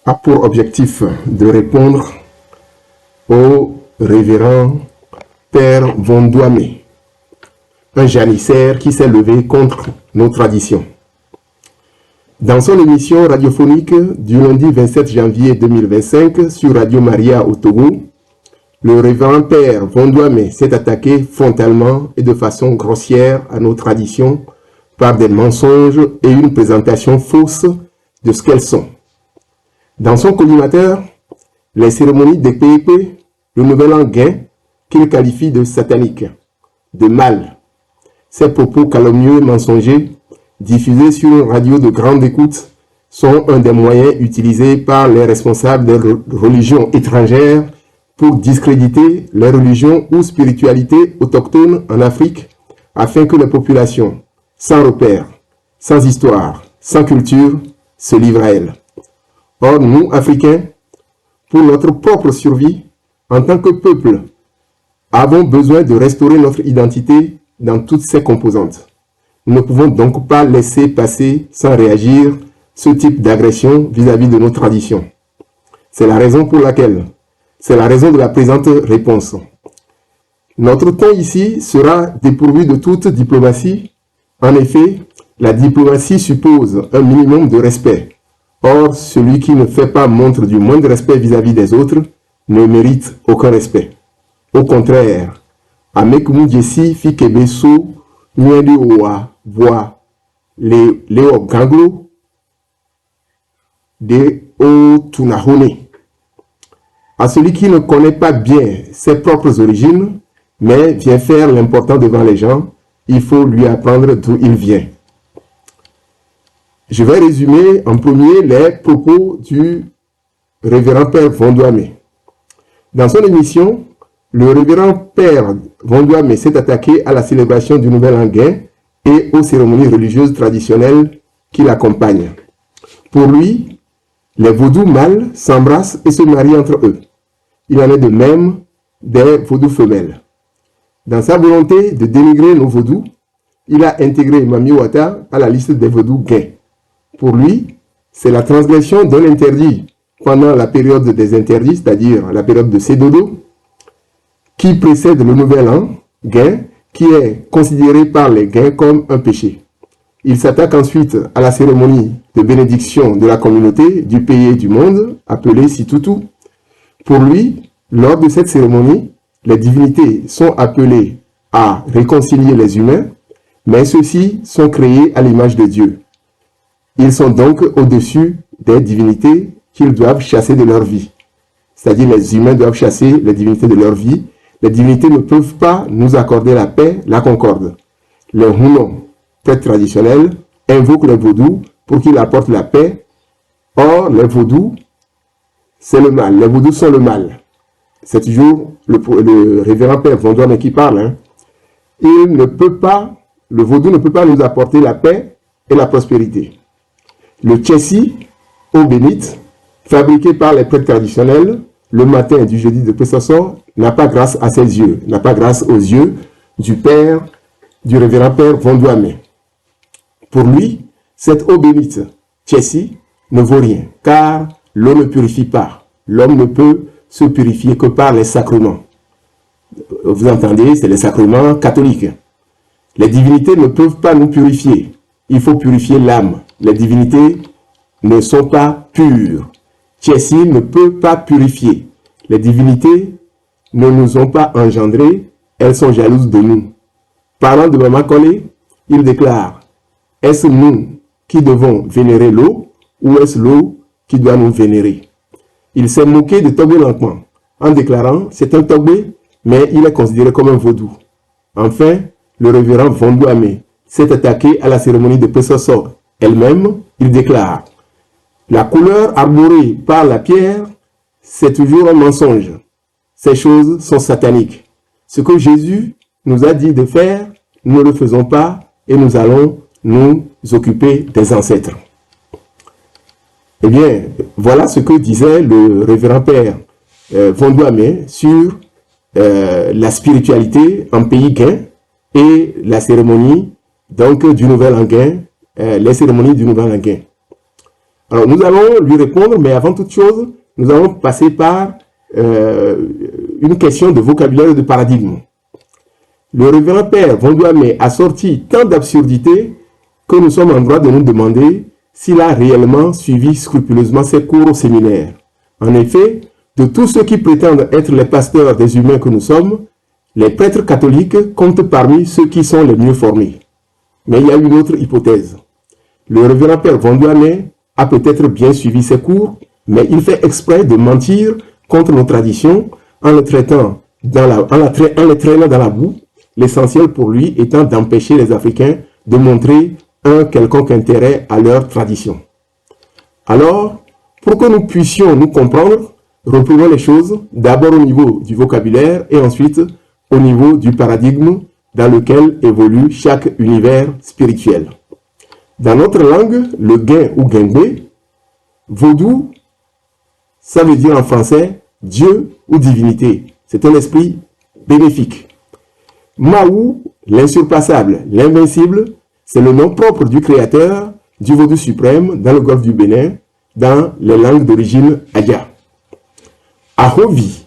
A pour objectif de répondre au révérend Père Vondouame, un janissaire qui s'est levé contre nos traditions. Dans son émission radiophonique du lundi 27 janvier 2025 sur Radio Maria au Togo, le révérend Père Vondouame s'est attaqué frontalement et de façon grossière à nos traditions par des mensonges et une présentation fausse de ce qu'elles sont. Dans son collimateur, les cérémonies des PEP, le nouvel an guin, qu'il qualifie de satanique, de mal. Ces propos calomnieux et mensongers, diffusés sur une radio de grande écoute, sont un des moyens utilisés par les responsables des religions étrangères pour discréditer les religions ou spiritualités autochtones en Afrique, afin que les populations, sans repères, sans histoire, sans culture, se livrent à elles. Or, nous, Africains, pour notre propre survie, en tant que peuple, avons besoin de restaurer notre identité dans toutes ses composantes. Nous ne pouvons donc pas laisser passer sans réagir ce type d'agression vis-à-vis de nos traditions. C'est la raison pour laquelle, c'est la raison de la présente réponse. Notre ton ici sera dépourvu de toute diplomatie. En effet, la diplomatie suppose un minimum de respect. Or, celui qui ne fait pas montre du moindre respect vis-à-vis des autres ne mérite aucun respect. Au contraire, Amekumu Jessi fi kebeso nyedi owa voa leo ganglo de o tunahone. À celui qui ne connaît pas bien ses propres origines, mais vient faire l'important devant les gens, il faut lui apprendre d'où il vient. Je vais résumer en premier les propos du révérend Père Vondouame. Dans son émission, le révérend Père Vondouame s'est attaqué à la célébration du Nouvel An guin et aux cérémonies religieuses traditionnelles qui l'accompagnent. Pour lui, les vaudous mâles s'embrassent et se marient entre eux. Il en est de même des vaudous femelles. Dans sa volonté de dénigrer nos vaudous, il a intégré Mami Ouatta à la liste des vaudous gays. Pour lui, c'est la transgression d'un interdit pendant la période des interdits, c'est-à-dire la période de Sédodo, qui précède le Nouvel An guin, qui est considéré par les gains comme un péché. Il s'attaque ensuite à la cérémonie de bénédiction de la communauté du pays et du monde, appelée Situtu. Pour lui, lors de cette cérémonie, les divinités sont appelées à réconcilier les humains, mais ceux-ci sont créés à l'image de Dieu. Ils sont donc au-dessus des divinités qu'ils doivent chasser de leur vie. C'est-à-dire les humains doivent chasser les divinités de leur vie. Les divinités ne peuvent pas nous accorder la paix, la concorde. Les Hunon, prêtres traditionnels, invoquent les vaudous pour qu'ils apportent la paix. Or, les vaudous, c'est le mal. Les vaudous sont le mal. C'est toujours le révérend Père Vondouame qui parle. Le vaudou ne peut pas nous apporter la paix et la prospérité. Le tchessi, eau bénite, fabriqué par les prêtres traditionnels, le matin du jeudi de Pessassor, n'a pas grâce à ses yeux, n'a pas grâce aux yeux du révérend Père Vondouame. Pour lui, cette eau bénite, tchessi, ne vaut rien, car l'eau ne purifie pas. L'homme ne peut se purifier que par les sacrements. Vous entendez, c'est les sacrements catholiques. Les divinités ne peuvent pas nous purifier. Il faut purifier l'âme. Les divinités ne sont pas pures. Tchessi ne peut pas purifier. Les divinités ne nous ont pas engendrés. Elles sont jalouses de nous. Parlant de Mama Kone, il déclare: est-ce nous qui devons vénérer l'eau ou est-ce l'eau qui doit nous vénérer? Il s'est moqué de Togbé Lankman en déclarant: c'est un Togbé, mais il est considéré comme un vaudou. Enfin, le révérend Vondouame s'est attaqué à la cérémonie de Pessassor. Elle-même, il déclare: la couleur arborée par la pierre, c'est toujours un mensonge. Ces choses sont sataniques. Ce que Jésus nous a dit de faire, nous ne le faisons pas et nous allons nous occuper des ancêtres. Eh bien, voilà ce que disait le révérend père Vondouamé sur la spiritualité en pays gain et la cérémonie donc du Nouvel An gain, les cérémonies du Nouvel An gain. Alors, nous allons lui répondre, mais avant toute chose, nous allons passer par une question de vocabulaire et de paradigme. Le révérend père Vondouamé a sorti tant d'absurdités que nous sommes en droit de nous demander s'il a réellement suivi scrupuleusement ses cours au séminaire. En effet, de tous ceux qui prétendent être les pasteurs des humains que nous sommes, les prêtres catholiques comptent parmi ceux qui sont les mieux formés. Mais il y a une autre hypothèse. Le révérend père Vondouamé a peut-être bien suivi ses cours, mais il fait exprès de mentir contre nos traditions en les traînant dans la boue, l'essentiel pour lui étant d'empêcher les Africains de montrer un quelconque intérêt à leur tradition. Alors, pour que nous puissions nous comprendre, reprenons les choses d'abord au niveau du vocabulaire et ensuite au niveau du paradigme dans lequel évolue chaque univers spirituel. Dans notre langue, le gain ou guingbé, vaudou, ça veut dire en français Dieu ou divinité. C'est un esprit bénéfique. Maou, l'insurpassable, l'invincible, c'est le nom propre du créateur du vaudou suprême dans le golfe du Bénin, dans les langues d'origine Adja. Ahovi,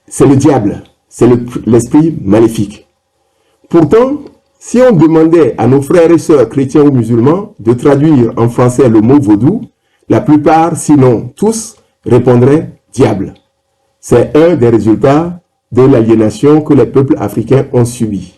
c'est le diable, c'est l'esprit maléfique. Pourtant, si on demandait à nos frères et sœurs chrétiens ou musulmans de traduire en français le mot vaudou, la plupart, sinon tous, répondraient diable. C'est un des résultats de l'aliénation que les peuples africains ont subi.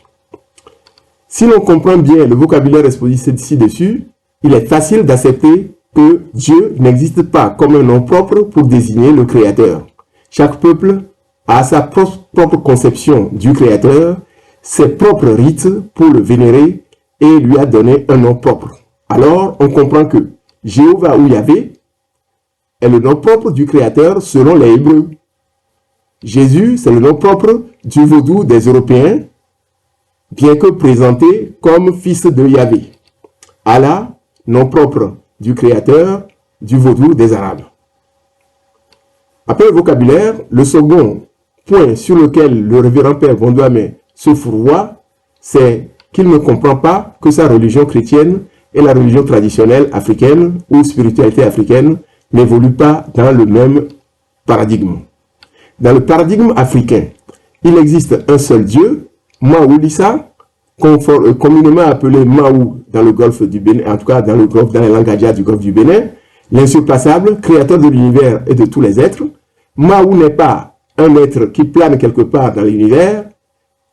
Si l'on comprend bien le vocabulaire exposé ci-dessus, il est facile d'accepter que Dieu n'existe pas comme un nom propre pour désigner le Créateur. Chaque peuple a sa propre conception du Créateur, ses propres rites pour le vénérer et lui a donné un nom propre. Alors, on comprend que Jéhovah ou Yahvé est le nom propre du Créateur selon les Hébreux. Jésus, c'est le nom propre du vaudou des Européens, bien que présenté comme fils de Yahvé. Allah, nom propre du Créateur du vaudou des Arabes. Après le vocabulaire, le second point sur lequel le révérend père Vondouamé se fourvoie, c'est qu'il ne comprend pas que sa religion chrétienne et la religion traditionnelle africaine ou spiritualité africaine n'évoluent pas dans le même paradigme. Dans le paradigme africain, il existe un seul Dieu, Maoulissa, communément appelé Maou dans le golfe du Bénin, en tout cas dans les langues adja du golfe du Bénin, l'insurpassable, créateur de l'univers et de tous les êtres. Maou n'est pas un être qui plane quelque part dans l'univers,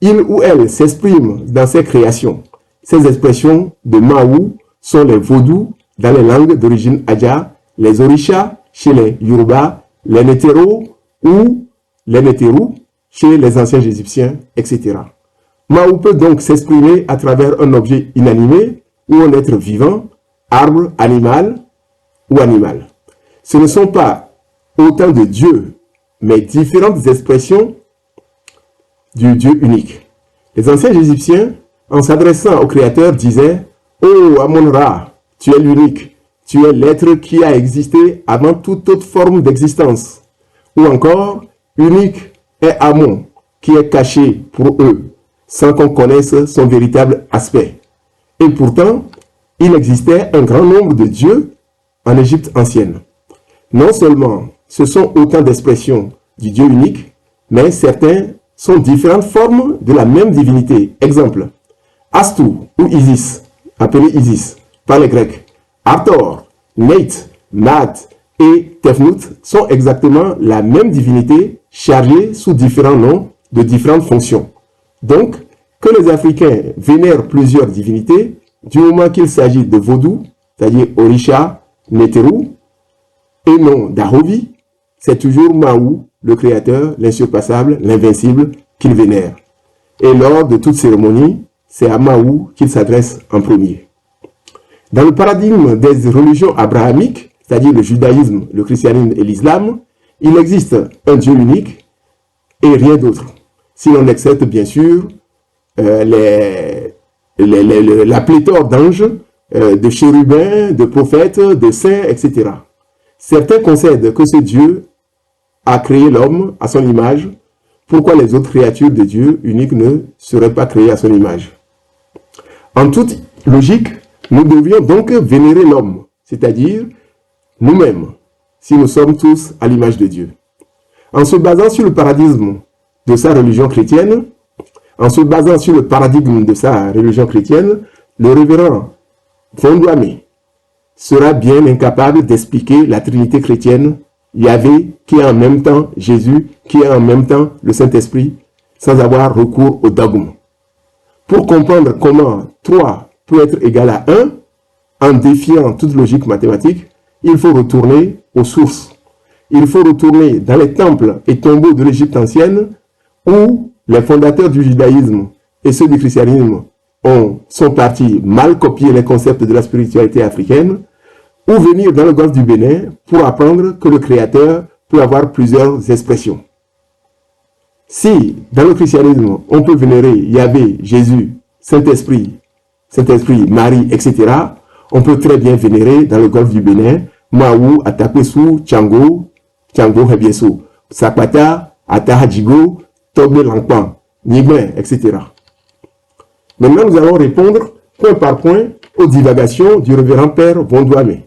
il ou elle s'exprime dans ses créations. Ces expressions de Maou sont les vaudous dans les langues d'origine adja, les orishas chez les Yoruba, les Nétéros ou les Nétérous chez les anciens égyptiens, etc. Maou peut donc s'exprimer à travers un objet inanimé ou un être vivant, arbre, animal ou animal. Ce ne sont pas autant de dieux, mais différentes expressions du Dieu unique. Les anciens égyptiens, en s'adressant au Créateur, disaient « Oh Amon-Ra, tu es l'unique, tu es l'être qui a existé avant toute autre forme d'existence. » Ou encore « Unique est Amon, qui est caché pour eux, sans qu'on connaisse son véritable aspect. » Et pourtant, il existait un grand nombre de dieux en Égypte ancienne. Non seulement ce sont autant d'expressions du Dieu unique, mais certains sont différentes formes de la même divinité. Exemple, Astou ou Isis, appelé Isis par les Grecs, Hathor, Neit, Maat et Tefnut sont exactement la même divinité chargée sous différents noms de différentes fonctions. Donc, que les Africains vénèrent plusieurs divinités, du moment qu'il s'agit de vaudou, c'est-à-dire Orisha, Nétérou, et non d'Ahovi, c'est toujours Maou, le créateur, l'insurpassable, l'invincible, qu'ils vénèrent. Et lors de toute cérémonie, c'est à Maou qu'ils s'adressent en premier. Dans le paradigme des religions abrahamiques, c'est-à-dire le judaïsme, le christianisme et l'islam, il existe un Dieu unique et rien d'autre. Si l'on accepte bien sûr la pléthore d'anges, de chérubins, de prophètes, de saints, etc. Certains concèdent que ce Dieu a créé l'homme à son image. Pourquoi les autres créatures de Dieu uniques ne seraient pas créées à son image? En toute logique, nous devions donc vénérer l'homme, c'est-à-dire nous-mêmes, si nous sommes tous à l'image de Dieu. En se basant sur le paradigme de sa religion chrétienne, le révérend Vondouamé sera bien incapable d'expliquer la Trinité chrétienne, Yahvé, qui est en même temps Jésus, qui est en même temps le Saint-Esprit, sans avoir recours au dogme. Pour comprendre comment 3 peut être égal à 1, en défiant toute logique mathématique, il faut retourner aux sources. Il faut retourner dans les temples et tombeaux de l'Égypte ancienne, où les fondateurs du judaïsme et ceux du christianisme sont partis mal copier les concepts de la spiritualité africaine, ou venir dans le golfe du Bénin pour apprendre que le Créateur peut avoir plusieurs expressions. Si, dans le christianisme, on peut vénérer Yahvé, Jésus, Saint-Esprit, Marie, etc., on peut très bien vénérer dans le golfe du Bénin Maou, Atapesu, Tchango Hebiesu, Sakwata, Atahadjigo, Togbe Langpan, Nigben, etc. Maintenant, nous allons répondre point par point aux divagations du révérend père Vondouamé.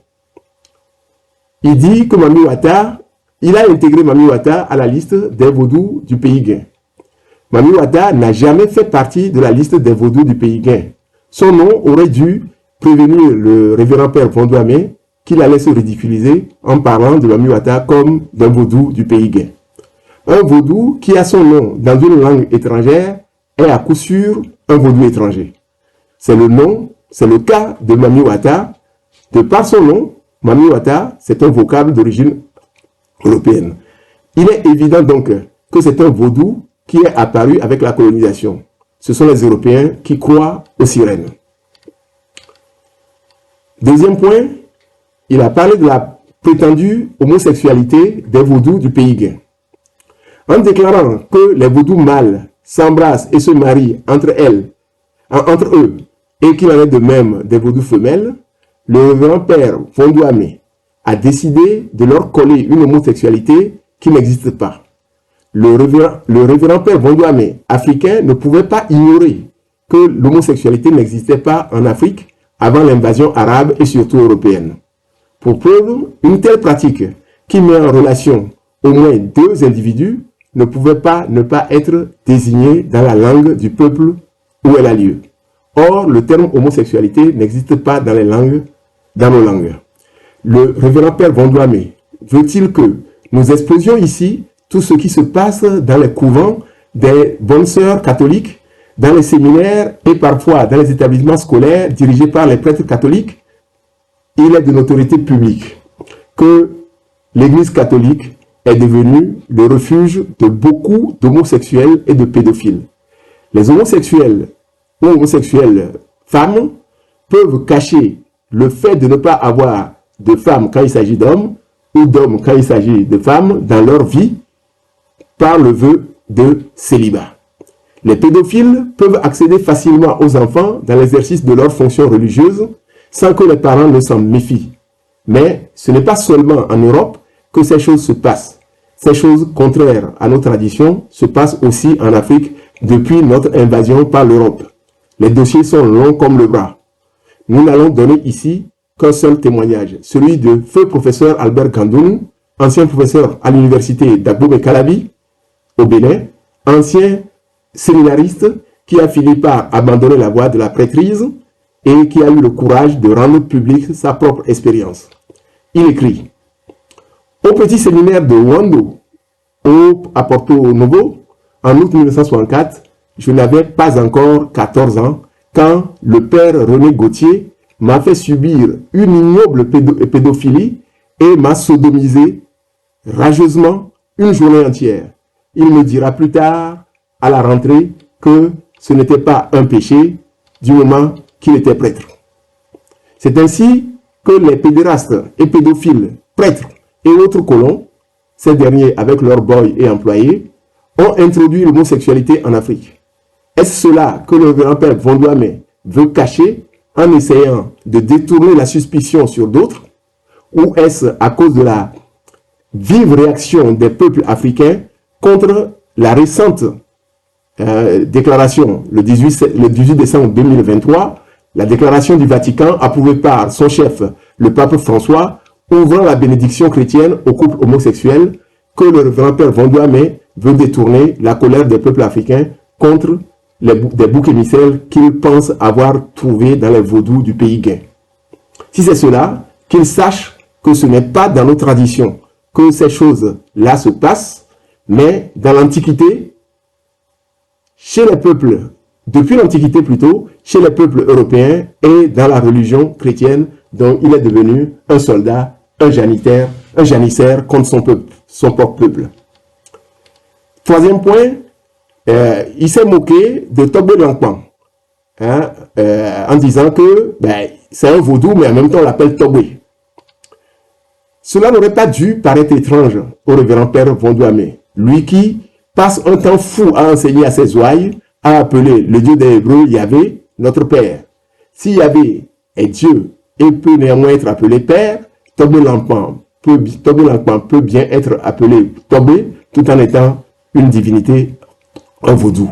Il dit que Mami Wata, il a intégré Mami Wata à la liste des vaudous du pays Guin. Mami Wata n'a jamais fait partie de la liste des vaudous du pays Guin. Son nom aurait dû prévenir le révérend père Vondouamé qu'il allait se ridiculiser en parlant de Mami Wata comme d'un vaudou du pays Guin. Un vaudou qui a son nom dans une langue étrangère est à coup sûr un vaudou étranger. C'est le cas de Mami Wata. De par son nom, Mami Wata, c'est un vocable d'origine européenne. Il est évident donc que c'est un vaudou qui est apparu avec la colonisation. Ce sont les Européens qui croient aux sirènes. Deuxième point, il a parlé de la prétendue homosexualité des vaudous du pays Guin. En déclarant que les vaudous mâles s'embrassent et se marient entre eux, et qu'il en est de même des vaudous femelles, le révérend père Vondouamé a décidé de leur coller une homosexualité qui n'existe pas. Le révérend père Vondouamé, africain, ne pouvait pas ignorer que l'homosexualité n'existait pas en Afrique avant l'invasion arabe et surtout européenne. Pour preuve, une telle pratique qui met en relation au moins 2 individus ne pouvait pas ne pas être désignée dans la langue du peuple où elle a lieu. Or, le terme homosexualité n'existe pas dans nos langues. Le révérend père Vondouamé veut-il que nous exposions ici tout ce qui se passe dans les couvents des bonnes sœurs catholiques, dans les séminaires et parfois dans les établissements scolaires dirigés par les prêtres catholiques? Il est de notoriété publique que l'Église catholique est devenue le refuge de beaucoup d'homosexuels et de pédophiles. Les homosexuels ou homosexuelles femmes peuvent cacher le fait de ne pas avoir de femmes quand il s'agit d'hommes ou d'hommes quand il s'agit de femmes dans leur vie par le vœu de célibat. Les pédophiles peuvent accéder facilement aux enfants dans l'exercice de leurs fonctions religieuses sans que les parents ne s'en méfient. Mais ce n'est pas seulement en Europe que ces choses se passent. Ces choses contraires à nos traditions se passent aussi en Afrique depuis notre invasion par l'Europe. Les dossiers sont longs comme le bras. Nous n'allons donner ici qu'un seul témoignage, celui de feu professeur Albert Gandoun, ancien professeur à l'université d'Agbogbé-Calavi, au Bénin, ancien séminariste qui a fini par abandonner la voie de la prêtrise et qui a eu le courage de rendre publique sa propre expérience. Il écrit: au petit séminaire de Wando, à Porto Novo, en août 1964, je n'avais pas encore 14 ans quand le père René Gauthier m'a fait subir une ignoble pédophilie et m'a sodomisé rageusement une journée entière. Il me dira plus tard, à la rentrée, que ce n'était pas un péché du moment qu'il était prêtre. C'est ainsi que les pédérastes et pédophiles, prêtres et autres colons, ces derniers avec leurs boys et employés, ont introduit l'homosexualité en Afrique. Est-ce cela que le grand-père Vondouamé veut cacher en essayant de détourner la suspicion sur d'autres? ou est-ce à cause de la vive réaction des peuples africains contre la récente déclaration, le 18 décembre 2023, la déclaration du Vatican approuvée par son chef, le pape François, ouvrant la bénédiction chrétienne aux couples homosexuels, que le révérend Père Vondoame veut détourner la colère des peuples africains contre des boucs émissaires qu'il pense avoir trouvés dans les vaudous du pays gain. Si c'est cela, qu'il sache que ce n'est pas dans nos traditions que ces choses-là se passent, mais dans l'Antiquité, chez les peuples, depuis l'Antiquité plutôt, chez les peuples européens et dans la religion chrétienne dont il est devenu un soldat, un janissaire contre son propre peuple. Troisième point, il s'est moqué de Togbe Lankpan en disant que c'est un vaudou, mais en même temps on l'appelle Togbe. Cela n'aurait pas dû paraître étrange au révérend Père Vondoame, lui qui passe un temps fou à enseigner à ses ouailles, à appeler le Dieu des Hébreux Yahvé, notre Père. Si Yahvé est Dieu et peut néanmoins être appelé Père, Togbe Lankpan peut bien être appelé Togbe tout en étant une divinité en vaudou.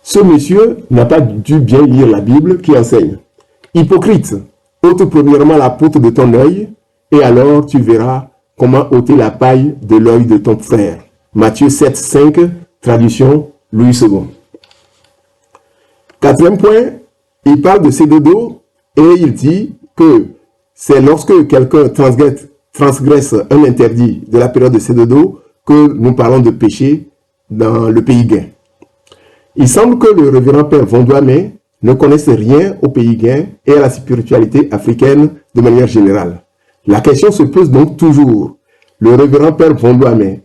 Ce monsieur n'a pas dû bien lire la Bible qui enseigne. Hypocrite, ôte premièrement la poutre de ton œil, et alors tu verras comment ôter la paille de l'œil de ton frère. Matthieu 7, 5, traduction Louis II. Quatrième point, il parle de Sédodo et il dit que c'est lorsque quelqu'un transgresse un interdit de la période de Sédodo que nous parlons de péché dans le pays gain. Il semble que le révérend Père Vondoame ne connaisse rien au pays gain et à la spiritualité africaine de manière générale. La question se pose donc toujours, le révérend Père Vondoame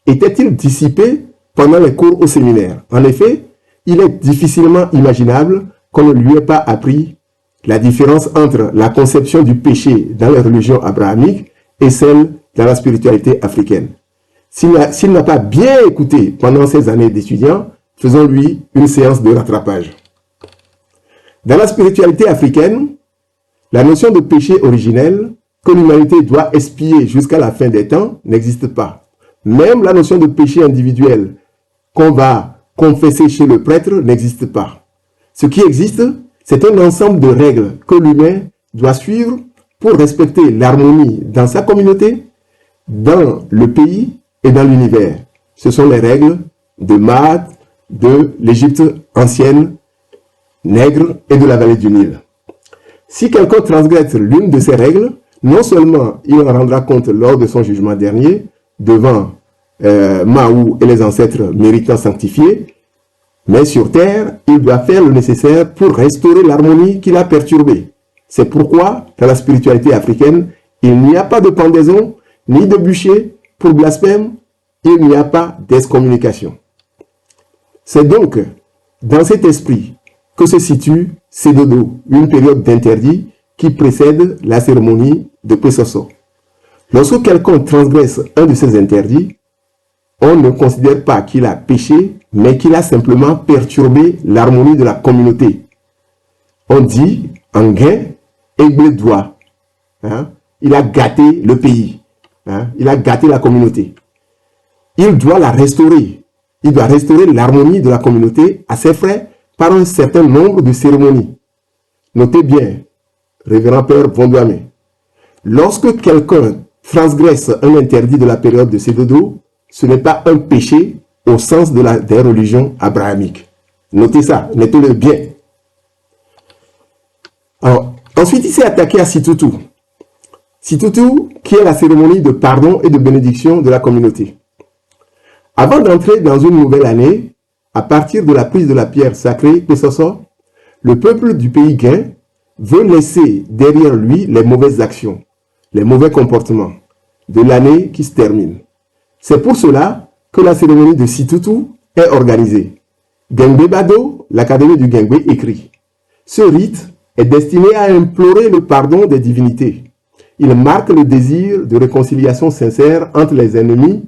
était-il dissipé pendant les cours au séminaire? En effet, il est difficilement imaginable qu'on ne lui ait pas appris la différence entre la conception du péché dans les religions abrahamiques et celle dans la spiritualité africaine. S'il n'a pas bien écouté pendant ces années d'étudiant, faisons-lui une séance de rattrapage. Dans la spiritualité africaine, la notion de péché originel que l'humanité doit expier jusqu'à la fin des temps n'existe pas. Même la notion de péché individuel qu'on va confesser chez le prêtre n'existe pas. Ce qui existe, c'est un ensemble de règles que l'humain doit suivre pour respecter l'harmonie dans sa communauté, dans le pays et dans l'univers. Ce sont les règles de Maat, de l'Égypte ancienne, Nègre et de la vallée du Nil. Si quelqu'un transgresse l'une de ces règles, non seulement il en rendra compte lors de son jugement dernier, devant Mahou et les ancêtres méritants sanctifiés, mais sur terre, il doit faire le nécessaire pour restaurer l'harmonie qu'il a perturbée. C'est pourquoi, dans la spiritualité africaine, il n'y a pas de pendaison, ni de bûcher pour blasphème, il n'y a pas d'excommunication. C'est donc dans cet esprit que se situe Sédodo, une période d'interdit qui précède la cérémonie de Pesoso. Lorsque quelqu'un transgresse un de ces interdits, on ne considère pas qu'il a péché, mais qu'il a simplement perturbé l'harmonie de la communauté. On dit en gain, Aigle doit. Il a gâté le pays. Il a gâté la communauté. Il doit la restaurer. Il doit restaurer l'harmonie de la communauté à ses frais par un certain nombre de cérémonies. Notez bien, révérend Père Vondoame, lorsque quelqu'un transgresse un interdit de la période de Sédodo, ce n'est pas un péché au sens des religions abrahamiques. Notez ça, notez-le bien. Alors, ensuite, il s'est attaqué à Situtu. Situtu, qui est la cérémonie de pardon et de bénédiction de la communauté. Avant d'entrer dans une nouvelle année, à partir de la prise de la pierre sacrée Pesoso, le peuple du pays gain veut laisser derrière lui les mauvaises actions, les mauvais comportements de l'année qui se termine. C'est pour cela que la cérémonie de Situtu est organisée. Gengbe Bado, l'Académie du Gengbe, écrit « Ce rite est destiné à implorer le pardon des divinités. Il marque le désir de réconciliation sincère entre les ennemis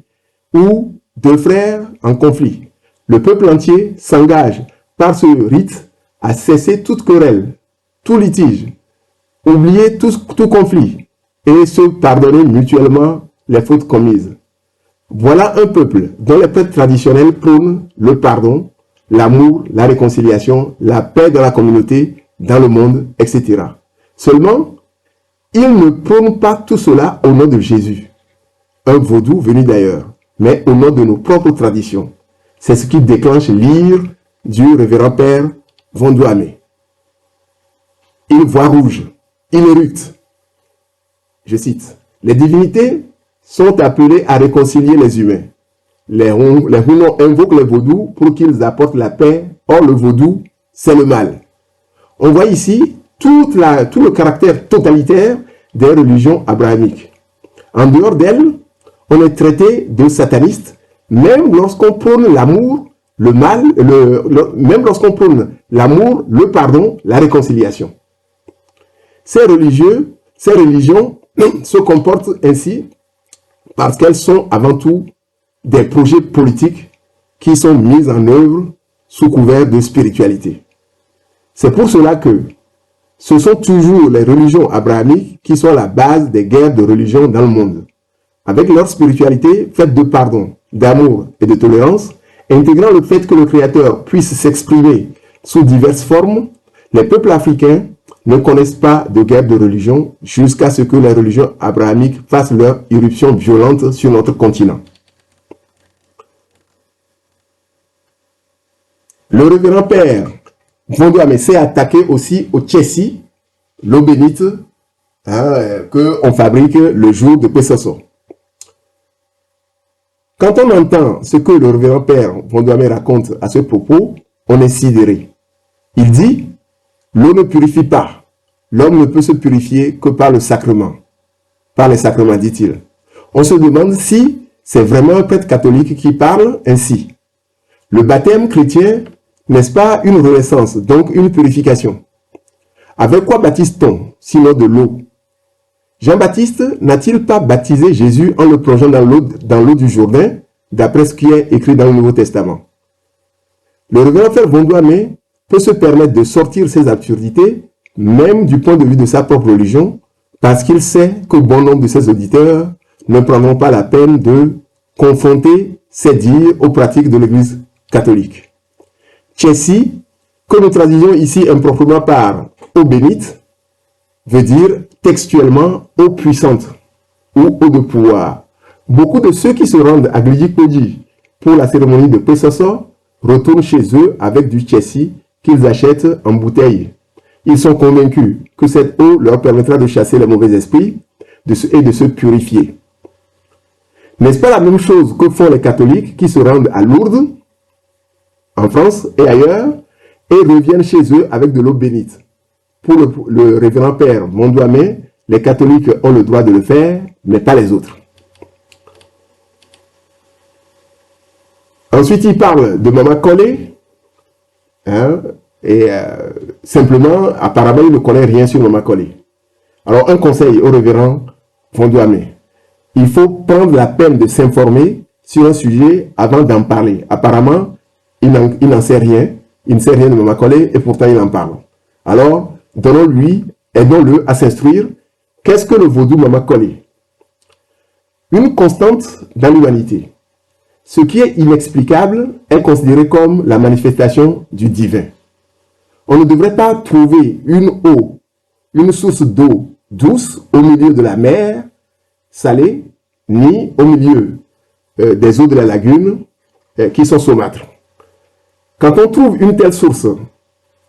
ou deux frères en conflit. Le peuple entier s'engage par ce rite à cesser toute querelle, tout litige, oublier tout conflit et se pardonner mutuellement les fautes commises. Voilà un peuple dont les prêtres traditionnels prônent le pardon, l'amour, la réconciliation, la paix dans la communauté, dans le monde, etc. Seulement, ils ne prônent pas tout cela au nom de Jésus, un vaudou venu d'ailleurs, mais au nom de nos propres traditions. C'est ce qui déclenche l'ire du révérend père Vondoame. Il voit rouge, il éructe. Je cite, « Les divinités sont appelées à réconcilier les humains. Les Hunos invoquent les vaudous pour qu'ils apportent la paix. Or, le vaudou, c'est le mal. » On voit ici tout le caractère totalitaire des religions abrahamiques. En dehors d'elles, on est traité de sataniste, même lorsqu'on prône l'amour, le mal, même lorsqu'on prône l'amour, le pardon, la réconciliation. Ces religions se comportent ainsi parce qu'elles sont avant tout des projets politiques qui sont mis en œuvre sous couvert de spiritualité. C'est pour cela que ce sont toujours les religions abrahamiques qui sont la base des guerres de religion dans le monde. Avec leur spiritualité faite de pardon, d'amour et de tolérance, intégrant le fait que le Créateur puisse s'exprimer sous diverses formes, les peuples africains ne connaissent pas de guerre de religion jusqu'à ce que les religions abrahamiques fassent leur irruption violente sur notre continent. Le révérend père Vondoame s'est attaqué aussi au tchessi, l'eau bénite, qu'on fabrique le jour de Pessoso. Quand on entend ce que le révérend père Vondoame raconte à ce propos, on est sidéré. Il dit, l'eau ne purifie pas. L'homme ne peut se purifier que par le sacrement. Par les sacrements, dit-il. On se demande si c'est vraiment un prêtre catholique qui parle ainsi. Le baptême chrétien, n'est-ce pas une renaissance, donc une purification? Avec quoi baptise-t-on, sinon de l'eau? Jean-Baptiste n'a-t-il pas baptisé Jésus en le plongeant dans l'eau du Jourdain, d'après ce qui est écrit dans le Nouveau Testament? Le révérend frère Vondoame peut se permettre de sortir ces absurdités, même du point de vue de sa propre religion, parce qu'il sait que bon nombre de ses auditeurs ne prendront pas la peine de confronter ces dires aux pratiques de l'Église catholique. Tchessi, que nous traduisons ici improprement par eau bénite, veut dire textuellement eau puissante ou eau de pouvoir. Beaucoup de ceux qui se rendent à Glidikodi pour la cérémonie de Pessoso retournent chez eux avec du tchessi qu'ils achètent en bouteille. Ils sont convaincus que cette eau leur permettra de chasser les mauvais esprits et de se purifier. N'est-ce pas la même chose que font les catholiques qui se rendent à Lourdes, en France et ailleurs, et reviennent chez eux avec de l'eau bénite? Pour le révérend père Vondoame, les catholiques ont le droit de le faire, mais pas les autres. Ensuite, il parle de Mama Collé, simplement, apparemment, il ne connaît rien sur Mama Collé. Alors, un conseil au révérend Vondoame: il faut prendre la peine de s'informer sur un sujet avant d'en parler. Apparemment, il n'en sait rien, il ne sait rien de Mama Collé, et pourtant il en parle. Alors, donnons-lui, aidons-le à s'instruire. Qu'est-ce que le vaudou Mama Collé? Une constante dans l'humanité. Ce qui est inexplicable est considéré comme la manifestation du divin. On ne devrait pas trouver une source d'eau douce au milieu de la mer salée, ni au milieu des eaux de la lagune qui sont saumâtres. Quand on trouve une telle source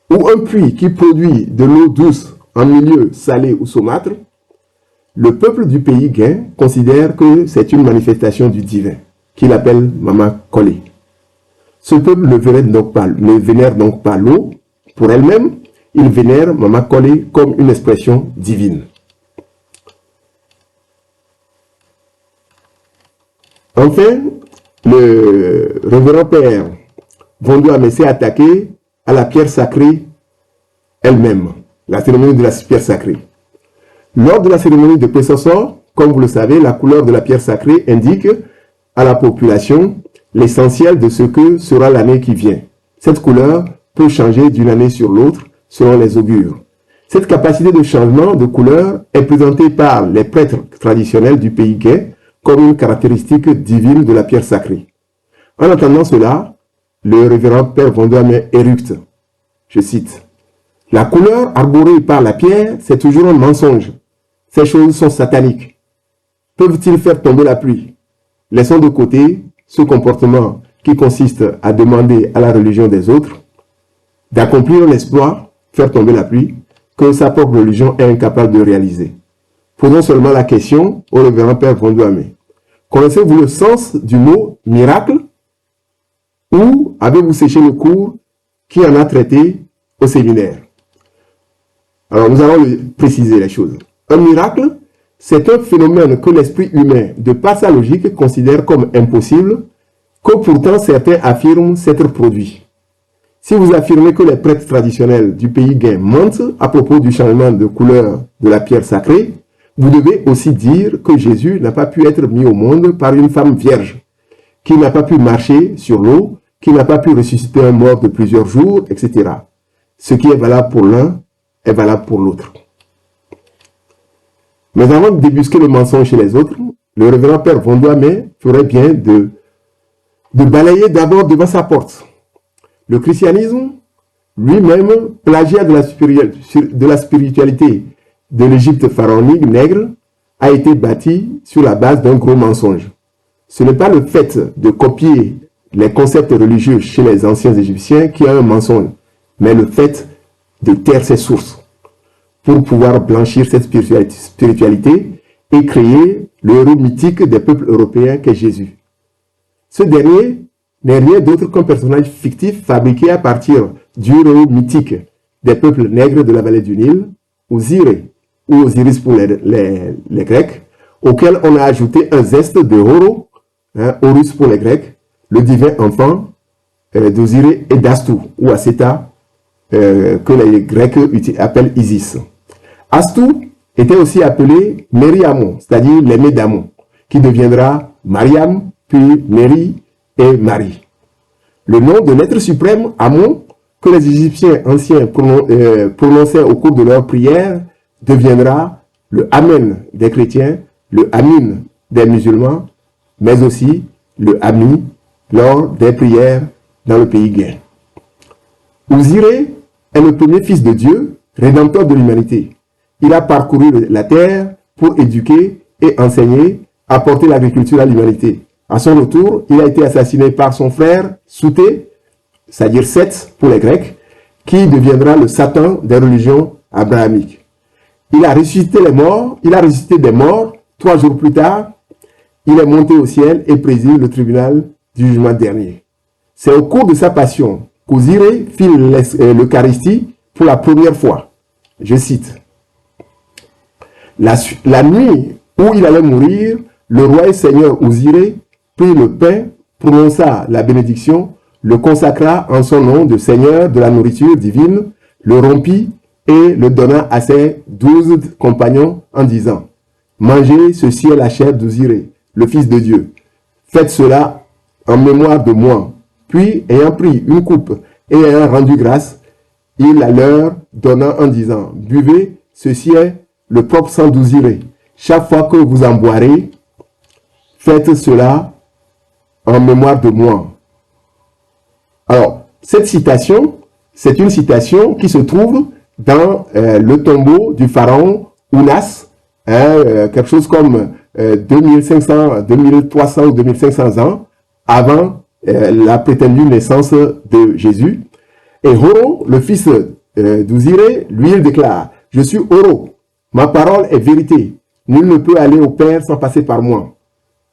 ou un puits qui produit de l'eau douce en milieu salé ou saumâtre, le peuple du pays Guin considère que c'est une manifestation du divin, qu'il appelle Mama Collé. Ce peuple ne vénère donc pas l'eau pour elle-même, il vénère Mama Collé comme une expression divine. Enfin, le révérend père Vondoame s'est attaqué à la pierre sacrée elle-même, la cérémonie de la pierre sacrée. Lors de la cérémonie de Pessoso, comme vous le savez, la couleur de la pierre sacrée indique à la population l'essentiel de ce que sera l'année qui vient. Cette couleur peut changer d'une année sur l'autre selon les augures. Cette capacité de changement de couleur est présentée par les prêtres traditionnels du pays gay comme une caractéristique divine de la pierre sacrée. En entendant cela, le révérend Père Vondoame éructe, je cite, « La couleur arborée par la pierre, c'est toujours un mensonge. Ces choses sont sataniques. Peuvent-ils faire tomber la pluie? Laissons de côté ce comportement qui consiste à demander à la religion des autres d'accomplir l'exploit, faire tomber la pluie, que sa propre religion est incapable de réaliser. Posons seulement la question au révérend Père Vondoame. Connaissez-vous le sens du mot miracle? Ou avez-vous séché le cours qui en a traité au séminaire? Alors nous allons préciser les choses. Un miracle, c'est un phénomène que l'esprit humain, de par sa logique, considère comme impossible, que pourtant certains affirment s'être produit. Si vous affirmez que les prêtres traditionnels du pays gay mentent à propos du changement de couleur de la pierre sacrée, vous devez aussi dire que Jésus n'a pas pu être mis au monde par une femme vierge, qui n'a pas pu marcher sur l'eau, qui n'a pas pu ressusciter un mort de plusieurs jours, etc. Ce qui est valable pour l'un est valable pour l'autre. Mais avant de débusquer le mensonge chez les autres, le révérend Père Vondoame ferait bien de balayer d'abord devant sa porte. Le christianisme, lui-même, plagiat de la spiritualité de l'Égypte pharaonique nègre, a été bâti sur la base d'un gros mensonge. Ce n'est pas le fait de copier les concepts religieux chez les anciens Égyptiens qui a un mensonge, mais le fait de taire ses sources pour pouvoir blanchir cette spiritualité et créer le héros mythique des peuples européens qu'est Jésus. Ce dernier n'est rien d'autre qu'un personnage fictif fabriqué à partir du héros mythique des peuples nègres de la vallée du Nil, Osiré, ou Osiris pour les Grecs, auquel on a ajouté un zeste de Horo, Horus pour les Grecs, le divin enfant d'Osiré et d'Astou, ou Aseta, que les Grecs appellent Isis. Astou était aussi appelé Mériamon, c'est-à-dire l'aimé d'Amon, qui deviendra Mariam, puis Méri et Marie. Le nom de l'être suprême, Amon, que les Égyptiens anciens prononçaient au cours de leur prière, deviendra le Amen des chrétiens, le Amin des musulmans, mais aussi le Ami lors des prières dans le pays gay. Osiré est le premier fils de Dieu, rédempteur de l'humanité. Il a parcouru la terre pour éduquer et enseigner, apporter l'agriculture à l'humanité. À son retour, il a été assassiné par son frère Souté, c'est-à-dire Seth pour les Grecs, qui deviendra le Satan des religions abrahamiques. Il a ressuscité les morts, il a ressuscité des morts. 3 jours plus tard, il est monté au ciel et préside le tribunal du jugement dernier. C'est au cours de sa passion qu'Osiré fit l'Eucharistie pour la première fois. Je cite. La nuit où il allait mourir, le roi et seigneur Osiré prit le pain, prononça la bénédiction, le consacra en son nom de seigneur de la nourriture divine, le rompit et le donna à ses 12 compagnons en disant « Mangez, ceci est la chair d'Osiré, le Fils de Dieu. Faites cela en mémoire de moi. » Puis, ayant pris une coupe et ayant rendu grâce, il la leur donna en disant « Buvez, ceci est le propre sang d'Osiré. Chaque fois que vous en boirez, faites cela en mémoire de moi. » Alors, cette citation, c'est une citation qui se trouve dans le tombeau du pharaon Ounas, quelque chose comme 2500, 2300 ou 2500 ans avant la prétendue naissance de Jésus. Et Horo, le fils d'Osiré, lui, il déclare « Je suis Horo, ma parole est vérité, nul ne peut aller au Père sans passer par moi. »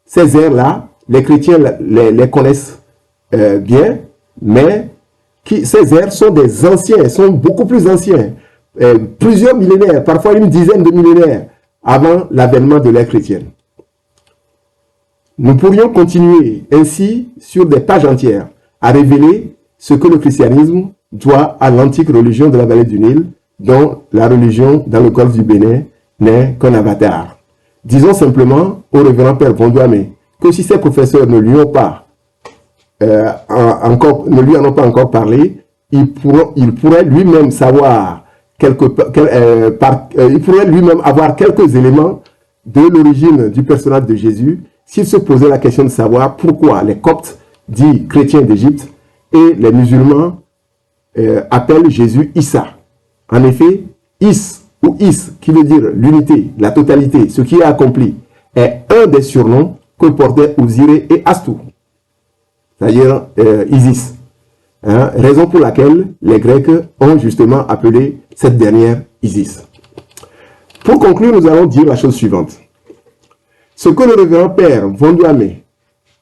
Ces airs-là, les chrétiens les connaissent bien, mais ces airs sont des anciens, sont beaucoup plus anciens, plusieurs millénaires, parfois une dizaine de millénaires avant l'avènement de l'ère chrétienne. Nous pourrions continuer ainsi sur des pages entières à révéler ce que le christianisme doit à l'antique religion de la vallée du Nil, dont la religion dans le golfe du Bénin n'est qu'un avatar. Disons simplement au révérend Père Vondoame que si ses professeurs ne lui ont pas ne lui en ont pas encore parlé, il pourrait lui-même savoir il pourrait lui-même avoir quelques éléments de l'origine du personnage de Jésus s'il se posait la question de savoir pourquoi les Coptes, dits chrétiens d'Égypte, et les musulmans appellent Jésus Issa. En effet, Is ou Is, qui veut dire l'unité, la totalité, ce qui est accompli, est un des surnoms que portaient Osiré et Astou, c'est-à-dire Isis. Hein, raison pour laquelle les Grecs ont justement appelé cette dernière Isis. Pour conclure, nous allons dire la chose suivante. Ce que le révérend Père Vondoame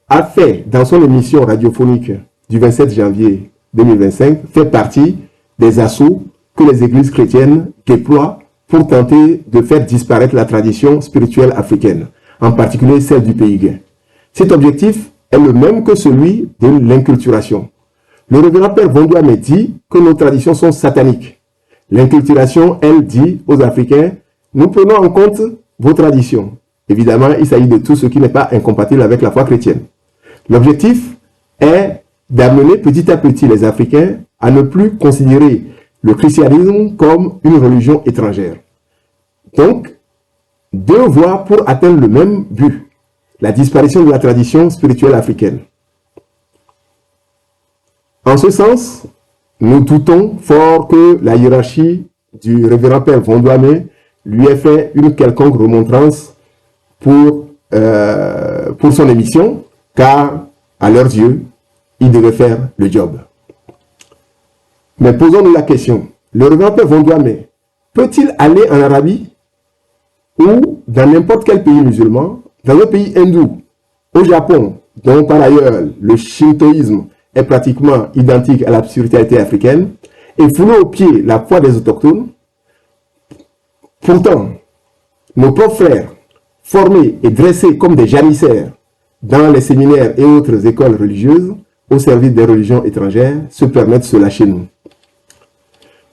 a fait dans son émission radiophonique du 27 janvier 2025 fait partie des assauts que les églises chrétiennes déploient pour tenter de faire disparaître la tradition spirituelle africaine, en particulier celle du pays gain. Cet objectif est le même que celui de l'inculturation. Le révérend Père Vondoame dit que nos traditions sont sataniques. L'inculturation, elle, dit aux Africains, nous prenons en compte vos traditions. Évidemment, il s'agit de tout ce qui n'est pas incompatible avec la foi chrétienne. L'objectif est d'amener petit à petit les Africains à ne plus considérer le christianisme comme une religion étrangère. Donc, deux voies pour atteindre le même but, la disparition de la tradition spirituelle africaine. En ce sens, nous doutons fort que la hiérarchie du révérend Père Vondoame lui ait fait une quelconque remontrance pour son émission, car, à leurs yeux, il devait faire le job. Mais posons-nous la question, le révérend Père Vondoame peut-il aller en Arabie ou dans n'importe quel pays musulman, dans un pays hindou, au Japon, dont par ailleurs le shintoïsme est pratiquement identique à la spiritualité africaine, et fouler au pied la foi des autochtones? Pourtant, nos propres frères, formés et dressés comme des janissaires dans les séminaires et autres écoles religieuses, au service des religions étrangères, se permettent cela chez nous.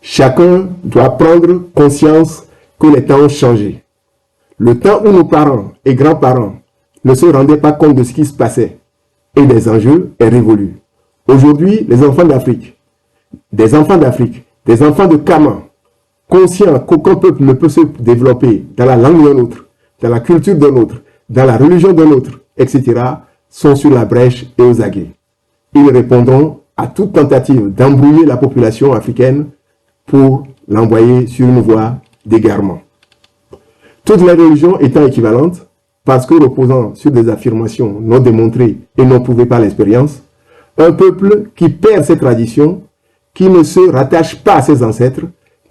Chacun doit prendre conscience que les temps ont changé. Le temps où nos parents et grands-parents ne se rendaient pas compte de ce qui se passait et des enjeux est révolu. Aujourd'hui, les enfants d'Afrique, des enfants de Kama, conscients qu'aucun peuple ne peut se développer dans la langue d'un autre, dans la culture d'un autre, dans la religion d'un autre, etc., sont sur la brèche et aux aguets. Ils répondront à toute tentative d'embrouiller la population africaine pour l'envoyer sur une voie d'égarement. Toutes les religions étant équivalentes, parce que reposant sur des affirmations non démontrées et non prouvées par l'expérience, un peuple qui perd ses traditions, qui ne se rattache pas à ses ancêtres,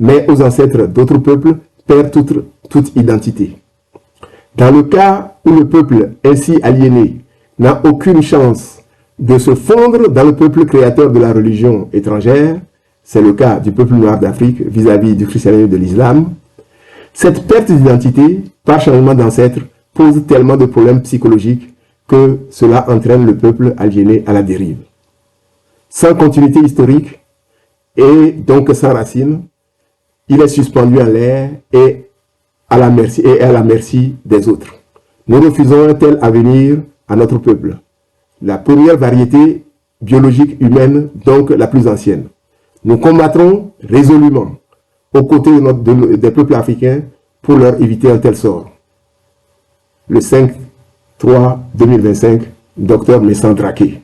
mais aux ancêtres d'autres peuples, perd toute identité. Dans le cas où le peuple ainsi aliéné n'a aucune chance de se fondre dans le peuple créateur de la religion étrangère, c'est le cas du peuple noir d'Afrique vis-à-vis du christianisme et de l'islam, cette perte d'identité par changement d'ancêtre pose tellement de problèmes psychologiques que cela entraîne le peuple aliéné à la dérive. Sans continuité historique et donc sans racines, il est suspendu en l'air et à la merci des autres. Nous refusons un tel avenir à notre peuple. La première variété biologique humaine, donc la plus ancienne. Nous combattrons résolument aux côtés des peuples africains pour leur éviter un tel sort. Le 5/3/2025, Dr Messan Draké.